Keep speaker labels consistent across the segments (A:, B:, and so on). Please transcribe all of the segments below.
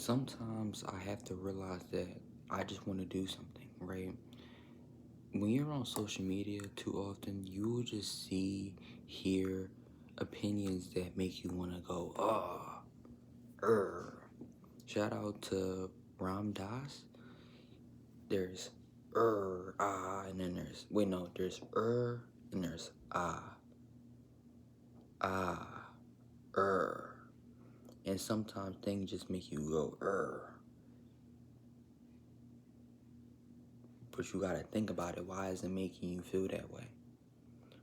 A: Sometimes I have to realize that I just want to do something, right? When you're on social media too often, you will just see, hear opinions that make you want to go, er. Shout out to Ram Dass. There's and then there's and there's ah, er. And sometimes things just make you go, But you gotta think about it. Why is it making you feel that way?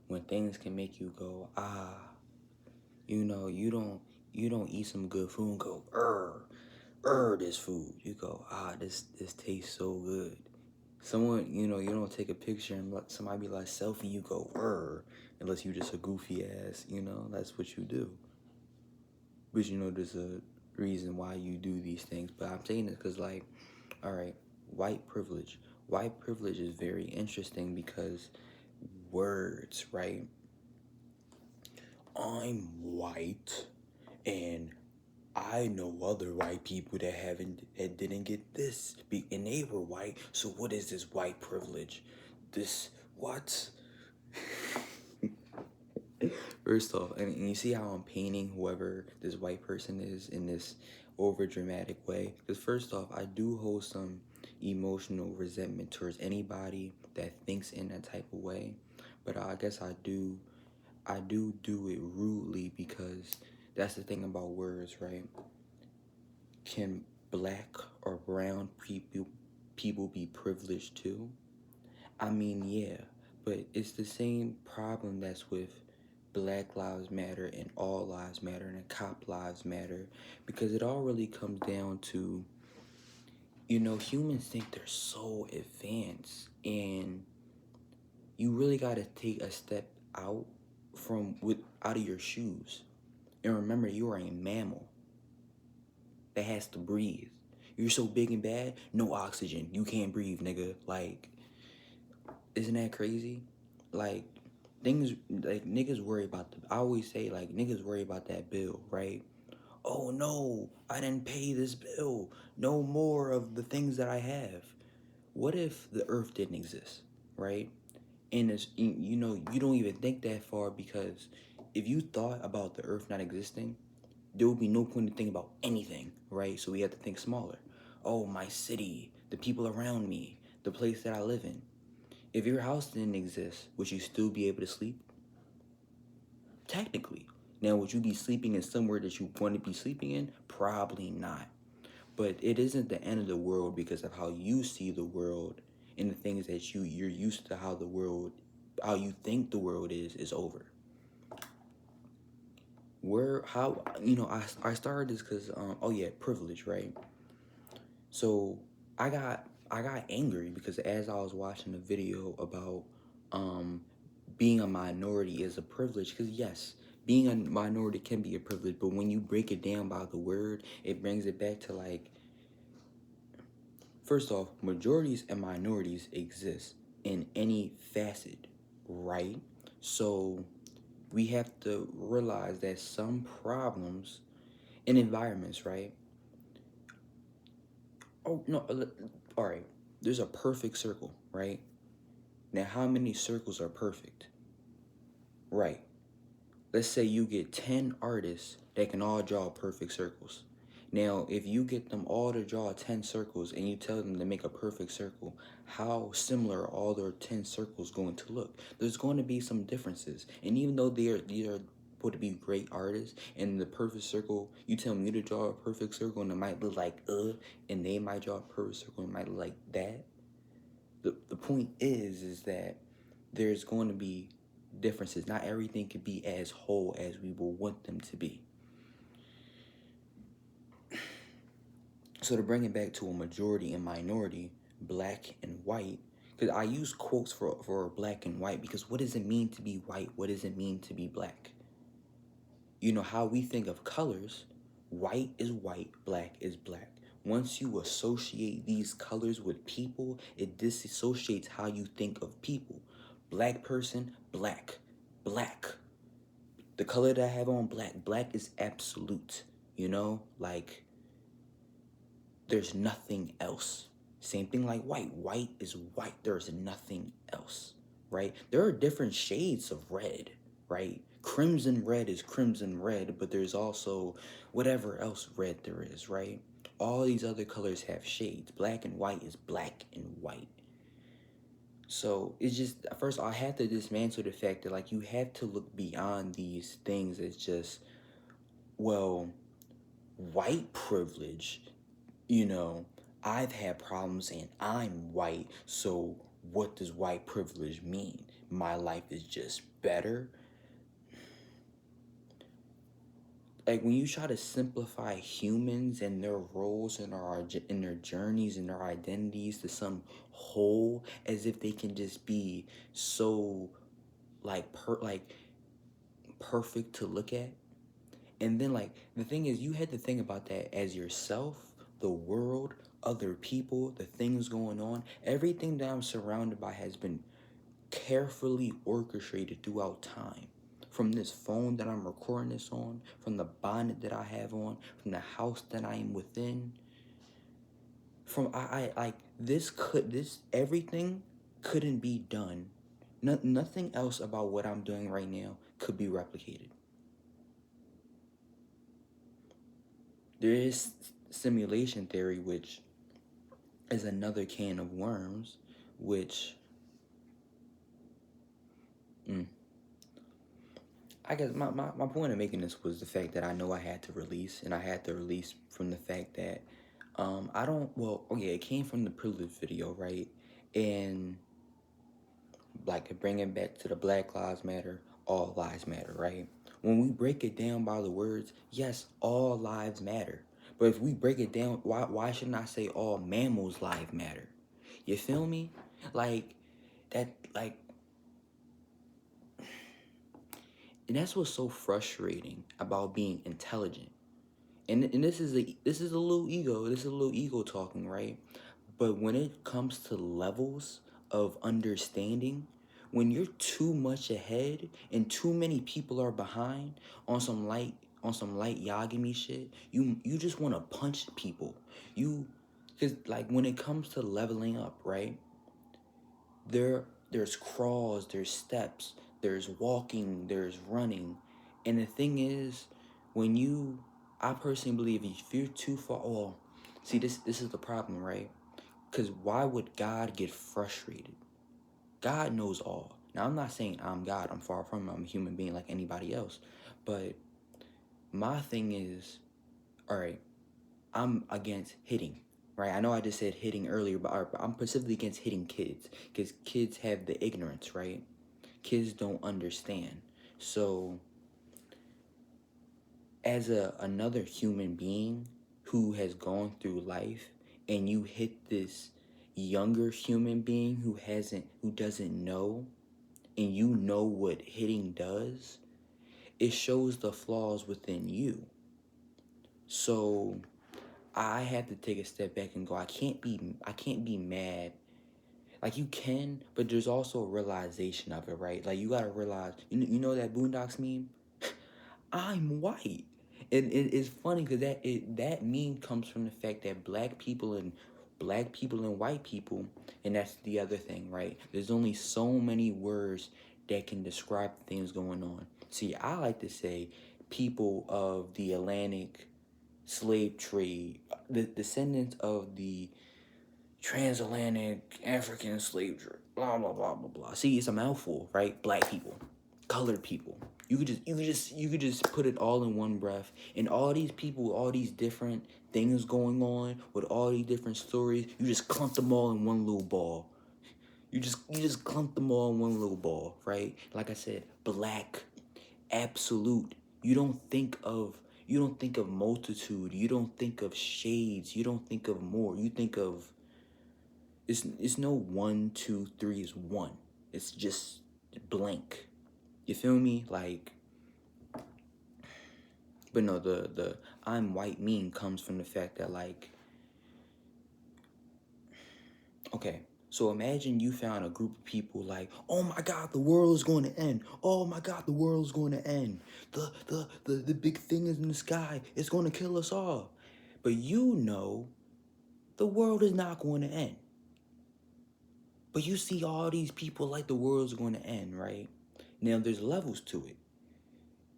A: When things can make you go, you don't eat some good food and go, this food. You go, this tastes so good. Someone, you don't take a picture and let somebody be like selfie, you go, unless you just a goofy ass, that's what you do. But there's a reason why you do these things. But I'm saying this because, like, all right, white privilege. White privilege is very interesting because words, right? I'm white, and I know other white people that didn't get this, and they were white. So what is this white privilege? This what? First off, and you see how I'm painting whoever this white person is in this over dramatic way. Because first off, I do hold some emotional resentment towards anybody that thinks in that type of way. But I guess I do it rudely because that's the thing about words, right? Can black or brown people be privileged too? I mean, yeah, but it's the same problem that's with Black Lives Matter and All Lives Matter and Cop Lives Matter, because it all really comes down to, humans think they're so advanced, and you really got to take a step out out of your shoes and remember you are a mammal that has to breathe. You're so big and bad, no oxygen. You can't breathe, nigga. Like, isn't that crazy? Like, things, like, niggas worry about I always say, like, niggas worry about that bill, right? Oh, no, I didn't pay this bill. No more of the things that I have. What if the earth didn't exist, right? And it's, you don't even think that far, because if you thought about the earth not existing, there would be no point in thinking about anything, right? So we have to think smaller. Oh, my city, the people around me, the place that I live in. If your house didn't exist, would you still be able to sleep? Technically. Now, would you be sleeping in somewhere that you want to be sleeping in? Probably not. But it isn't the end of the world because of how you see the world and the things that you're used to how you think the world is over. I started this because privilege, right? So I got angry because as I was watching a video about being a minority is a privilege, because yes, being a minority can be a privilege, but when you break it down by the word, it brings it back to, like, first off, majorities and minorities exist in any facet, right? So we have to realize that some problems in environments, right? Oh, no, all right. There's a perfect circle, right? Now, how many circles are perfect? Right. Let's say you get 10 artists that can all draw perfect circles. Now, if you get them all to draw 10 circles and you tell them to make a perfect circle, how similar are all their 10 circles going to look? There's going to be some differences. And even though these are supposed to be great artists, and the perfect circle, you tell me to draw a perfect circle and it might look like and they might draw a perfect circle and it might look like that. The point is that there's going to be differences. Not everything can be as whole as we will want them to be. So to bring it back to a majority and minority, black and white, because I use quotes for black and white, because what does it mean to be white? What does it mean to be black? You know how we think of colors, white is white, black is black. Once you associate these colors with people, it disassociates how you think of people. Black person, black. Black. The color that I have on, black. Black is absolute, like, there's nothing else. Same thing like white. White is white. There's nothing else, right? There are different shades of red, right? Crimson red is crimson red, but there's also whatever else red there is, right? All these other colors have shades. Black and white is black and white. So it's just, first I had to dismantle the fact that like you have to look beyond these things as just, well, white privilege, you know, I've had problems and I'm white, so what does white privilege mean? My life is just better? Like when you try to simplify humans and their roles and their journeys and their identities to some whole, as if they can just be so like perfect to look at. And then like the thing is, you had to think about that as yourself, the world, other people, the things going on. Everything that I'm surrounded by has been carefully orchestrated throughout time. From this phone that I'm recording this on, from the bonnet that I have on, from the house that I am within, from I like this everything couldn't be done. Nothing else about what I'm doing right now could be replicated. There is simulation theory, which is another can of worms, which I guess my point of making this was the fact that I know I had to release, and I had to release from the fact that I don't, well, oh yeah, it came from the privilege video, right? And like bringing back to the Black Lives Matter, all lives matter, right? When we break it down by the words, yes, all lives matter. But if we break it down, why shouldn't I say all mammals' lives matter? You feel me? Like that, like, and that's what's so frustrating about being intelligent. And this is a little ego. This is a little ego talking, right? But when it comes to levels of understanding, when you're too much ahead and too many people are behind on some light Yagami shit, you just want to punch people. Cause like when it comes to leveling up, right? There's crawls, there's steps, there's walking, there's running. And the thing is, when you I personally believe if you're too far, oh, see this is the problem, right? Because why would God get frustrated? God knows all. Now I'm not saying I'm God, I'm far from him, I'm a human being like anybody else. But my thing is, all right, I'm against hitting, right? I know I just said hitting earlier, but I'm specifically against hitting kids because kids have the ignorance, right? Kids don't understand. So, as another human being who has gone through life, and you hit this younger human being who doesn't know, and you know what hitting does, it shows the flaws within you. So I have to take a step back and go, I can't be mad. Like you can, but there's also a realization of it, right? Like you gotta realize, you know that Boondocks meme? I'm white. And it's funny because that meme comes from the fact that black people and white people, and that's the other thing, right? There's only so many words that can describe things going on. See, I like to say people of the Atlantic slave trade, the descendants of the transatlantic African slave trade, blah blah blah blah blah. See, it's a mouthful, right? Black people, colored people. You could just put it all in one breath. And all these people, all these different things going on with all these different stories, you just clump them all in one little ball. You just clump them all in one little ball, right? Like I said, black, absolute. You don't think of multitude. You don't think of shades. You don't think of more. You think of it's no 1, 2, 3 is one. It's just blank. You feel me? Like, but no, the I'm white meme comes from the fact that like, okay, so imagine you found a group of people like, oh my God, the world is going to end. Oh my God, the world is going to end. The big thing is in the sky. It's going to kill us all. But you know the world is not going to end. But you see all these people like the world's going to end, right? Now, there's levels to it.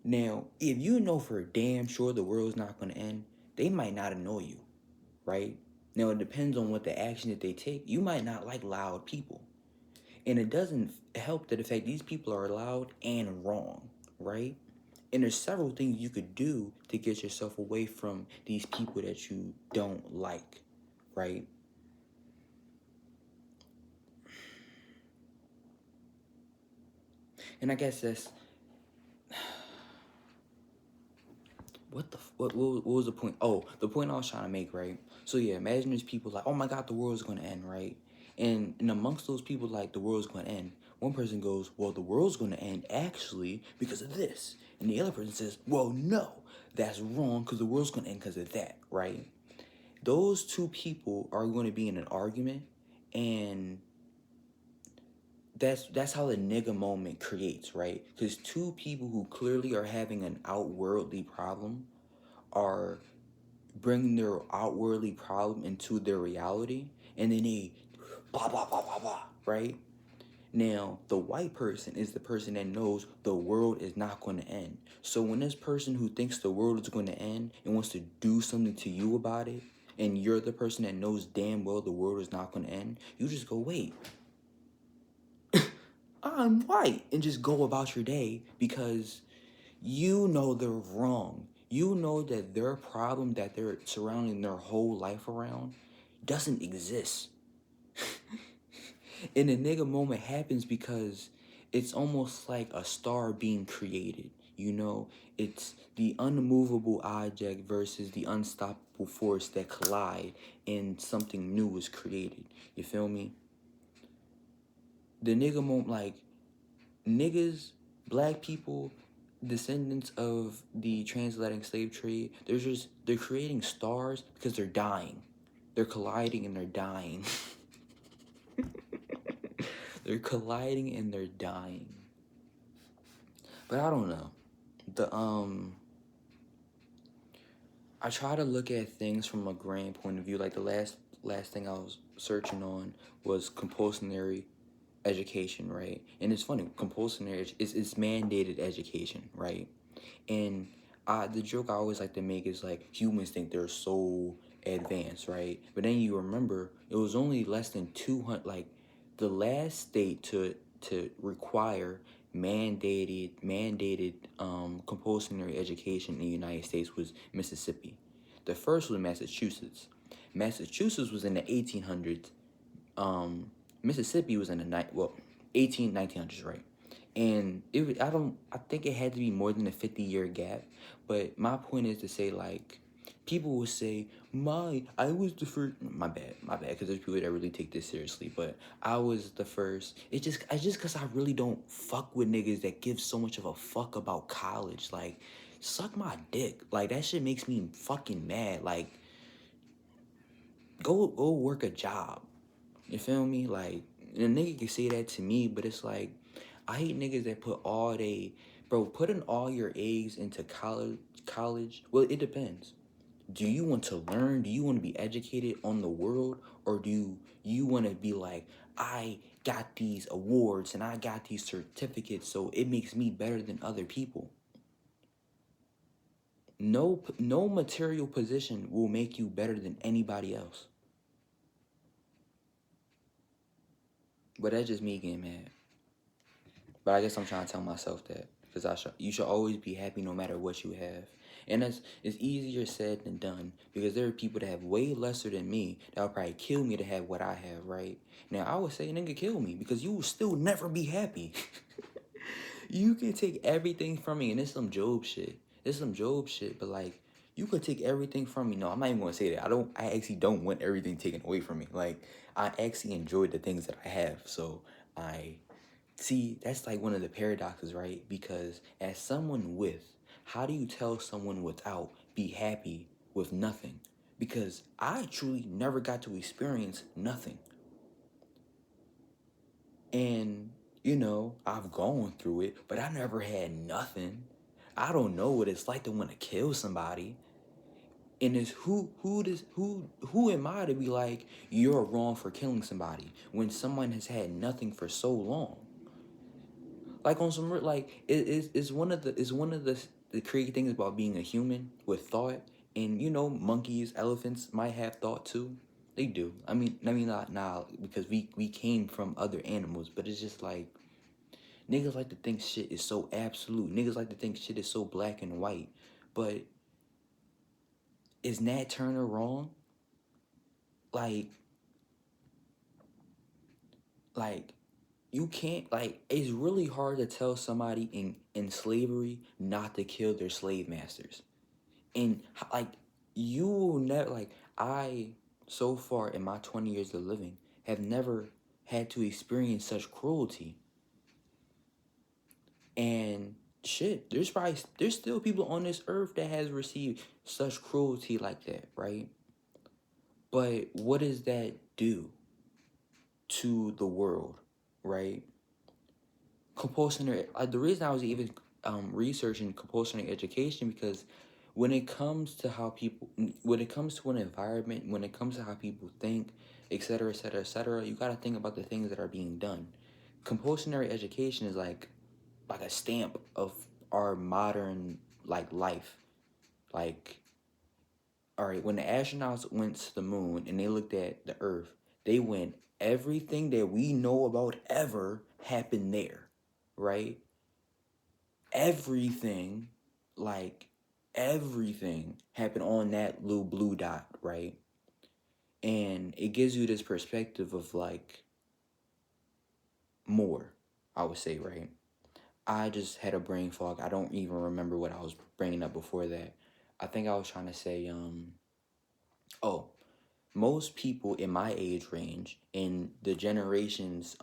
A: Now, if you know for damn sure the world's not going to end, they might not annoy you, right? Now, it depends on what the action that they take. You might not like loud people. And it doesn't help that the fact these people are loud and wrong, right? And there's several things you could do to get yourself away from these people that you don't like, right? And I guess that's what was the point? Oh, the point I was trying to make, right? So yeah, imagine there's people like, oh my God, the world's gonna end, right? And amongst those people like the world's gonna end, one person goes, well, the world's gonna end actually because of this, and the other person says, well, no, that's wrong because the world's gonna end because of that, right? Those two people are going to be in an argument, and that's how the nigga moment creates, right? Because two people who clearly are having an outwardly problem are bringing their outwardly problem into their reality, and then they blah blah blah blah blah, right? Now, the white person is the person that knows the world is not going to end. So when this person who thinks the world is going to end and wants to do something to you about it, and you're the person that knows damn well the world is not going to end, you just go, wait, I'm white, and just go about your day because you know they're wrong. You know that their problem that they're surrounding their whole life around doesn't exist. And the nigga moment happens because it's almost like a star being created. You know, it's the unmovable object versus the unstoppable force that collide and something new is created. You feel me? The nigga moment, like, niggas, black people, descendants of the transatlantic slave trade, they're creating stars because they're dying. They're colliding and they're dying. They're colliding and they're dying. But I don't know. The I try to look at things from a grand point of view. Like the last thing I was searching on was compulsory education, right? And it's funny, compulsory is mandated education, right? And the joke I always like to make is like humans think they're so advanced, right? But then you remember it was only less than 200, like the last state to require mandated compulsory education in the United States was Mississippi. The first was Massachusetts. Massachusetts was in the 1800s. Mississippi was in the 1900s, right? And I think it had to be more than a 50-year gap. But my point is to say, like, people will say, I was the first. My bad, because there's people that really take this seriously. But I was the first. I just because I really don't fuck with niggas that give so much of a fuck about college. Like, suck my dick. Like, that shit makes me fucking mad. Like, go work a job. You feel me? Like, a nigga can say that to me, but it's like, I hate niggas that putting all your eggs into college. Well, it depends. Do you want to learn? Do you want to be educated on the world? Or do you want to be like, I got these awards and I got these certificates, so it makes me better than other people? No material position will make you better than anybody else. But that's just me getting mad. But I guess I'm trying to tell myself that because you should always be happy no matter what you have. And it's easier said than done because there are people that have way lesser than me that would probably kill me to have what I have, right? Now, I would say, nigga, kill me because you will still never be happy. You can take everything from me, and it's some Job shit. It's some Job shit, but like, you could take everything from me. No, I'm not even gonna say that. I actually don't want everything taken away from me. Like, I actually enjoy the things that I have. So I see, that's like one of the paradoxes, right? Because as someone with, how do you tell someone without be happy with nothing? Because I truly never got to experience nothing. And, I've gone through it, but I never had nothing. I don't know what it's like to want to kill somebody. And it's who am I to be like you're wrong for killing somebody when someone has had nothing for so long? Like on some like it's one of the crazy things about being a human with thought. And you know, monkeys, elephants might have thought too. They do. I mean not now because we came from other animals, but it's just like niggas like to think shit is so absolute. Niggas like to think shit is so black and white. But is Nat Turner wrong? Like like you can't like it's really hard to tell somebody in slavery not to kill their slave masters. And like you will never like I so far in my 20 years of living have never had to experience such cruelty. And shit, there's still people on this earth that has received such cruelty like that, right? But what does that do to the world, right? Compulsory, the reason I was even researching compulsory education because when it comes to how people, when it comes to an environment, when it comes to how people think, etc., etc., etc., you got to think about the things that are being done. Compulsory education is like a stamp of our modern like life. Like, all right, when the astronauts went to the moon and they looked at the Earth, they went everything that we know about ever happened there, right? Everything, like everything happened on that little blue dot, right? And it gives you this perspective of like more, I would say, right? I just had a brain fog. I don't even remember what I was bringing up before that. I think I was trying to say, oh, most people in my age range in the generations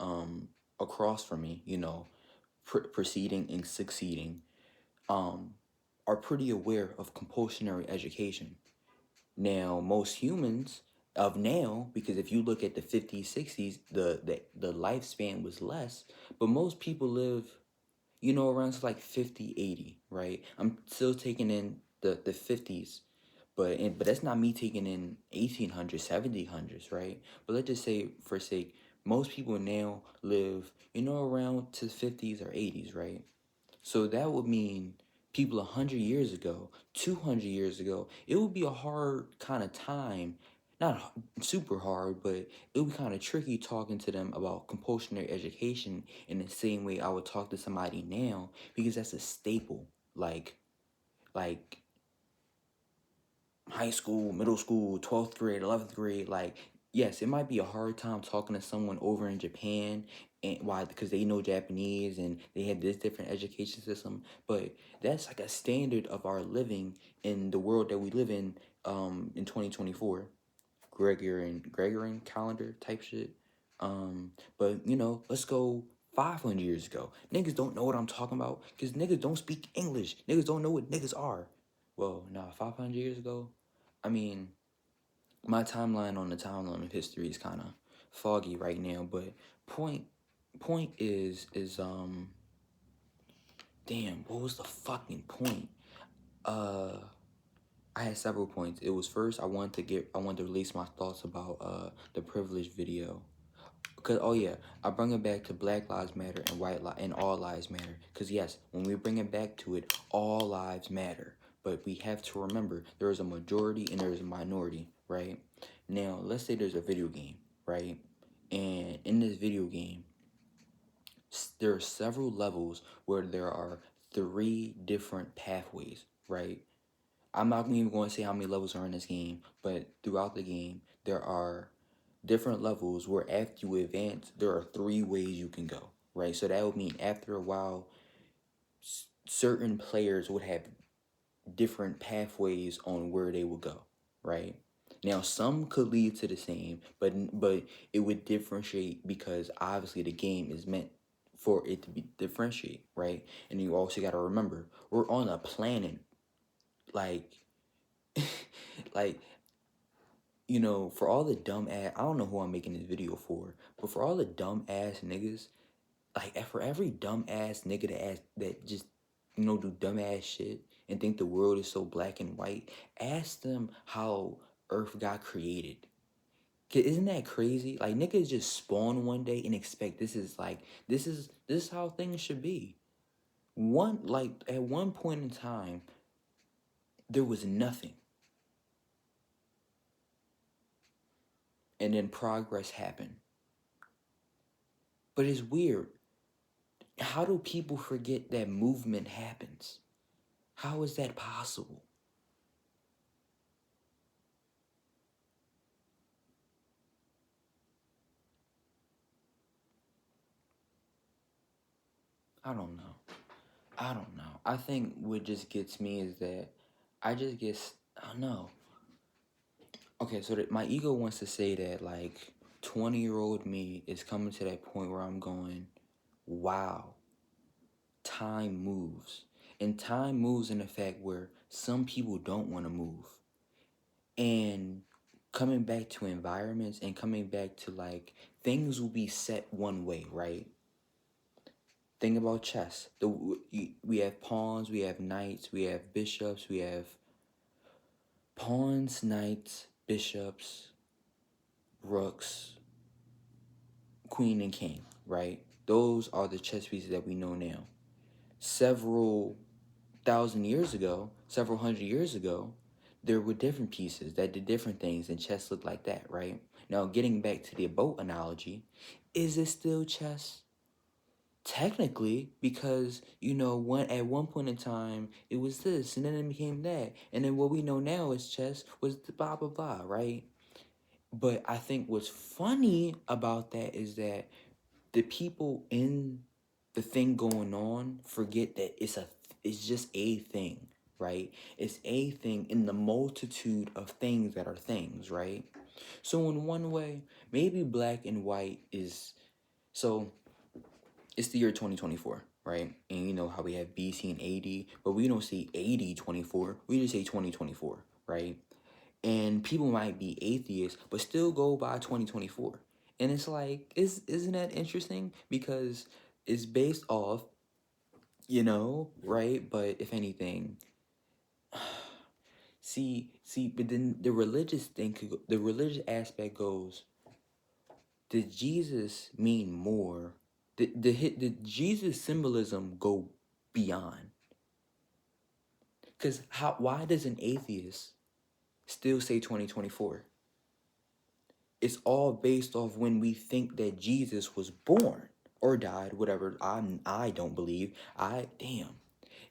A: across from me, you know, preceding and succeeding, um, are pretty aware of compulsory education. Now, most humans of now, because if you look at the 50s, 60s, the lifespan was less, but most people live, you know, around like 50, 80, right? I'm still taking in the 50s, but that's not me taking in 1800s, 1700s, right? But let's just say, for sake, most people now live, you know, around to 50s or 80s, right? So that would mean people 100 years ago, 200 years ago, it would be a hard kind of time. Not super hard, but it would be kind of tricky talking to them about compulsory education in the same way I would talk to somebody now because that's a staple. Like high school, middle school, 12th grade, 11th grade, like, yes, it might be a hard time talking to someone over in Japan and why because they know Japanese and they have this different education system, but that's like a standard of our living in the world that we live in 2024. Gregorian calendar type shit. But you know, let's go 500 years ago. Niggas don't know what I'm talking about because niggas don't speak English. Niggas don't know what niggas are. Well, nah, 500 years ago. I mean, my timeline on the timeline of history is kind of foggy right now. But point point is damn, what was the fucking point? Uh, I had several points. It was first I wanted to release my thoughts about the privilege video. Cause oh yeah, I bring it back to Black Lives Matter and and All Lives Matter. Cause yes, when we bring it back to it, all lives matter. But we have to remember there is a majority and there is a minority, right? Now let's say there's a video game, right? And in this video game, there are several levels where there are three different pathways, right? I'm not even going to say how many levels are in this game, but throughout the game, there are different levels where after you advance, there are three ways you can go, right? So that would mean after a while, certain players would have different pathways on where they would go, right? Now, some could lead to the same, but it would differentiate because obviously the game is meant for it to be differentiate, right? And you also got to remember we're on a planet, like, like you know, for all the dumb ass, I don't know who I'm making this video for, but for all the dumb ass niggas, like for every dumb ass nigga that just, you know, do dumb ass shit, and think the world is so black and white, ask them how Earth got created. 'Cause isn't that crazy? Like niggas just spawn one day and expect this is how things should be. At one point in time, there was nothing. And then progress happened. But it's weird. How do people forget that movement happens? How is that possible? I don't know. I don't know. I think what just gets me is that I don't know. Okay, so that my ego wants to say that like 20-year-old me is coming to that point where I'm going, wow, time moves. And time moves in the fact where some people don't want to move. And coming back to environments and coming back to like things will be set one way, right? Think about chess. We have pawns, we have knights, we have bishops, we have pawns, knights, bishops, rooks, queen, and king, right? Those are the chess pieces that we know now. Several thousand years ago, several hundred years ago, there were different pieces that did different things, and chess looked like that, right? Now, getting back to the boat analogy, is it still chess? Technically, because at one point in time it was this, and then it became that, and then what we know now is chess was the blah blah blah, right? But I think what's funny about that is that the people in the thing going on forget that it's just a thing, right? It's a thing in the multitude of things that are things, right? So in one way, maybe black and white is so it's the year 2024, right? And you know how we have BC and AD, but we don't see AD 24. We just say 2024, right? And people might be atheists, but still go by 2024. And it's like, isn't that interesting? Because it's based off, right? But if anything, but then the religious aspect goes, did Jesus mean more? Did Jesus symbolism go beyond? Because why does an atheist still say 2024? It's all based off when we think that Jesus was born or died, whatever. I don't believe. Damn.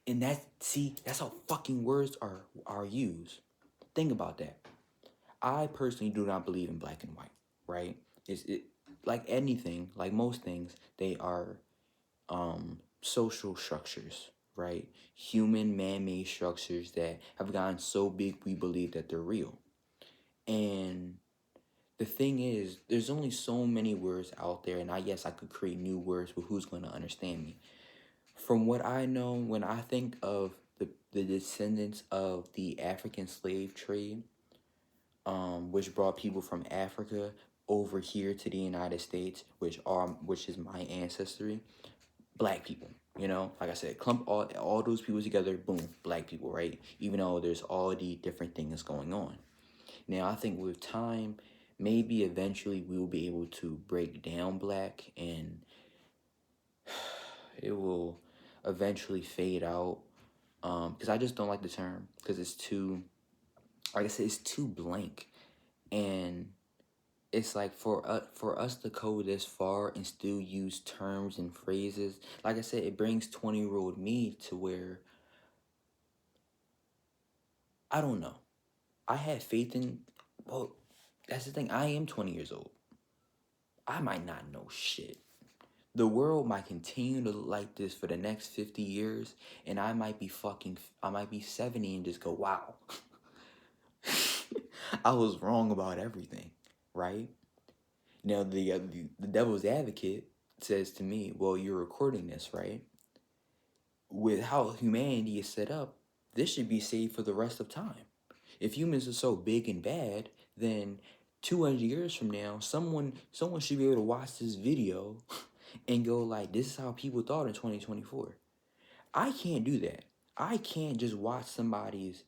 A: And that's how fucking words are used. Think about that. I personally do not believe in black and white, right? It like anything, like most things, they are social structures, right? Human man-made structures that have gotten so big we believe that they're real. And the thing is, there's only so many words out there, and I could create new words, but who's going to understand me? From what I know, when I think of the descendants of the African slave trade, which brought people from Africa over here to the United States, which is my ancestry, black people. Like I said, clump all those people together, boom, black people, right? Even though there's all the different things going on. Now, I think with time, maybe eventually we will be able to break down black, and it will eventually fade out. Because I just don't like the term, because it's too, like I said, it's too blank. And it's like for us to go this far and still use terms and phrases, like I said, it brings 20-year-old me to where I don't know. I had faith in, well, that's the thing. I am 20 years old. I might not know shit. The world might continue to look like this for the next 50 years, and I might be 70 and just go, wow. I was wrong about everything, right? Now, the devil's advocate says to me, well, you're recording this, right? With how humanity is set up, this should be saved for the rest of time. If humans are so big and bad, then 200 years from now, someone should be able to watch this video and go like, this is how people thought in 2024. I can't do that. I can't just watch somebody's.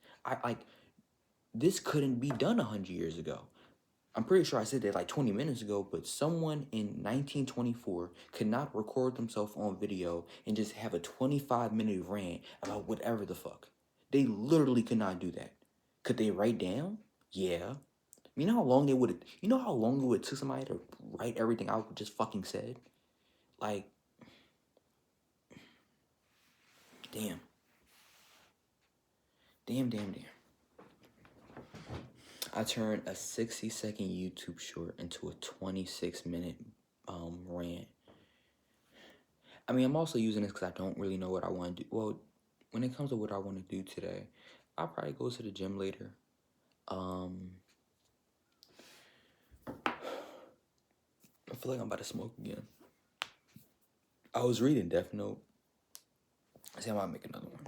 A: This couldn't be done 100 years ago. I'm pretty sure I said that like 20 minutes ago, but someone in 1924 could not record themselves on video and just have a 25-minute rant about whatever the fuck. They literally could not do that. Could they write down? Yeah. You know how long they would. You know how long it would took somebody to write everything I just fucking said? Like, damn, damn. I turned a 60-second YouTube short into a 26-minute rant. I mean, I'm also using this because I don't really know what I want to do. Well, when it comes to what I want to do today, I'll probably go to the gym later. I feel like I'm about to smoke again. I was reading Death Note. I say I might make another one.